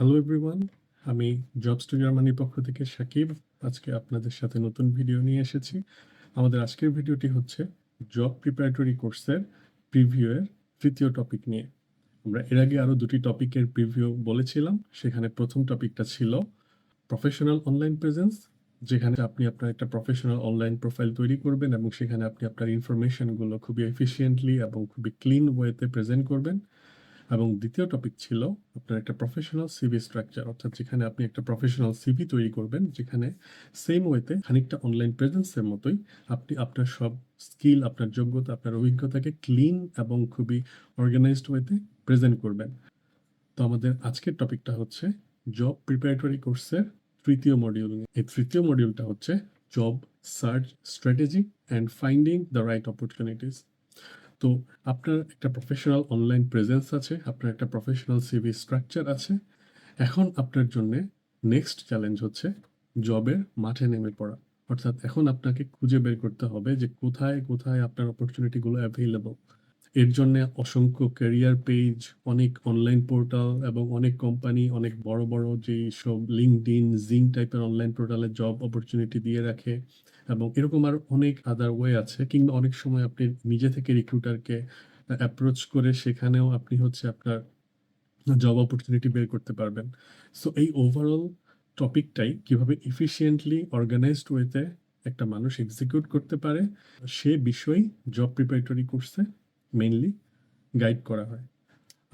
Hello everyone, আমি jobs two জার্মানির পক্ষ থেকে সাকিব। আজকে আপনাদের সাথে নতুন ভিডিও নিয়ে এসেছি। আমাদের আজকের ভিডিওটি হচ্ছে জব প্রিপারেটরি কোর্সের প্রিভিউ এর তৃতীয় টপিক নিয়ে। আমরা এর আগে আরও দুটি টপিকের প্রিভিউ বলেছিলাম। সেখানে প্রথম টপিকটা ছিল প্রফেশনাল অনলাইন প্রেজেন্স, যেখানে আপনি আপনার একটা প্রফেশনাল অনলাইন প্রোফাইল তৈরি করবেন এবং সেখানে আপনি আপনার ইনফরমেশনগুলো খুবই এফিশিয়েন্টলি এবং খুবই ক্লিন ওয়েতে প্রেজেন্ট করবেন। এবং দ্বিতীয় টপিক ছিল আপনার একটা প্রফেশনাল সিভি স্ট্রাকচার, অর্থাৎ যেখানে আপনি একটা প্রফেশনাল সিভি তৈরি করবেন, যেখানে সেম ওয়েতে খানিকটা অনলাইন প্রেজেন্সের মতোই আপনি আপনার সব স্কিল, আপনার যোগ্যতা, আপনার অভিজ্ঞতাকে ক্লিন এবং খুবই অর্গানাইজড ওয়েতে প্রেজেন্ট করবেন। তো আমাদের আজকের টপিকটা হচ্ছে জব প্রিপারেটরি কোর্সের তৃতীয় মডিউল। এই তৃতীয় মডিউলটা হচ্ছে job search strategy and finding the right opportunities. তো আপনার একটা প্রফেশনাল অনলাইন প্রেজেন্স আছে, আপনার একটা প্রফেশনাল সিভি স্ট্রাকচার আছে। এখন আপনার জন্যে নেক্সট চ্যালেঞ্জ হচ্ছে জবের মাঠে নেমে পড়া। অর্থাৎ এখন আপনাকে খুঁজে বের করতে হবে যে কোথায় কোথায় আপনার অপরচুনিটিগুলো অ্যাভেইলেবল। এর জন্য অসংখ্য ক্যারিয়ার পেজ, অনেক অনলাইন পোর্টাল এবং অনেক কোম্পানি অনেক বড় বড় যেই সব লিঙ্কডইন, জিং টাইপের অনলাইন পোর্টালে জব অপরচুনিটি দিয়ে রাখে এবং এরকম আর অনেক আদার ওয়ে আছে। কিংবা অনেক সময় আপনি নিজে থেকে রিক্রুটারকে অ্যাপ্রোচ করে সেখানেও আপনি হচ্ছে আপনার জব অপরচুনিটি বের করতে পারবেন। সো এই ওভারঅল টপিকটাই কিভাবে এফিশিয়েন্টলি অর্গানাইজড ওয়েতে একটা মানুষ এক্সিকিউট করতে পারে সে বিষয়েই জব প্রিপারেটরি কোর্সে মেইনলি গাইড করা হয়।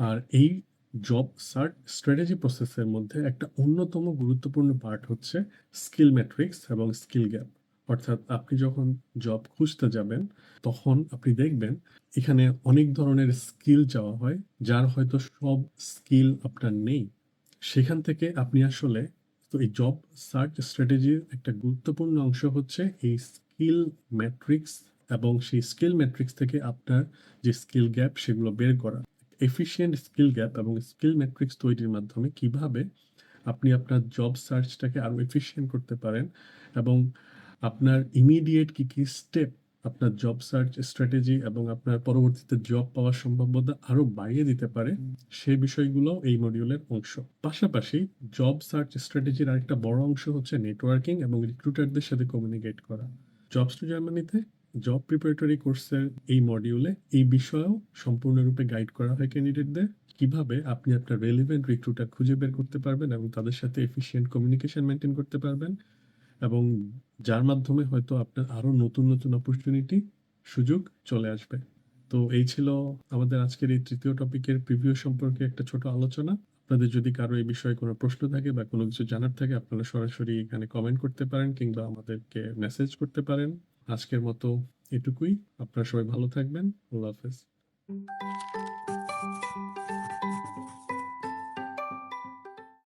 আর এই জব সার্চ স্ট্র্যাটেজি প্রসেসের মধ্যে একটা অন্যতম গুরুত্বপূর্ণ পার্ট হচ্ছে স্কিল ম্যাট্রিক্স এবং স্কিল গ্যাপ। অর্থাৎ আপনি যখন জব খুঁজতে যাবেন তখন আপনি দেখবেন এখানে অনেক ধরনের স্কিল চাওয়া হয়, যার হয়তো সব স্কিল আপনার নেই। সেখান থেকে আপনি আসলে, তো এই জব সার্চ স্ট্র্যাটেজির একটা গুরুত্বপূর্ণ অংশ হচ্ছে এই স্কিল ম্যাট্রিক্স এবং সেই স্কিল ম্যাট্রিক্স থেকে আপনার যে স্কিল গ্যাপ সেগুলো বের করা। এফিশিয়েন্ট স্কিল গ্যাপ এবং স্কিল ম্যাট্রিক্স তৈরির মাধ্যমে কিভাবে আপনি আপনার জব সার্চটাকে আরো এফিশিয়েন্ট করতে পারেন এবং আপনার ইমিডিয়েট কি কি স্টেপ আপনার জব সার্চ স্ট্র্যাটেজি এবং আপনার পরবর্তীতে জব পাওয়ার সম্ভাব্যতা আরো বাড়িয়ে দিতে পারে, সেই বিষয়গুলো এই মডিউলের অংশ। পাশাপাশি জব সার্চ স্ট্র্যাটেজির আরেকটা বড় অংশ হচ্ছে নেটওয়ার্কিং এবং রিক্রুটারদের সাথে কমিউনিকেট করা। জবস টু জার্মানিতে জব প্রিপারেটরি কোর্সের এই মডিউলে এই বিষয়েও সম্পূর্ণরূপে গাইড করা হয় ক্যান্ডিডেটদের কিভাবে আপনি আপনার রেলিভেন্ট রিক্রুটার খুঁজে বের করতে পারবেন এবং তাদের সাথে এফিশিয়েন্ট কমিউনিকেশন মেনটেন করতে পারবেন, এবং যার মাধ্যমে হয়তো আপনার আরো নতুন নতুন অপরচুনিটি, সুযোগ চলে আসবে। তো এই ছিল আমাদের আজকের এই তৃতীয় টপিকের প্রিভিউ সম্পর্কে একটা ছোট আলোচনা। আপনাদের যদি কারো এই বিষয়ে কোনো প্রশ্ন থাকে বা কোনো কিছু জানার থাকে, আপনারা সরাসরি এখানে কমেন্ট করতে পারেন কিংবা আমাদেরকে মেসেজ করতে পারেন। আজকের মতো এটুকুই। আপনারা সবাই ভালো থাকবেন। আল্লাহ হাফেজ।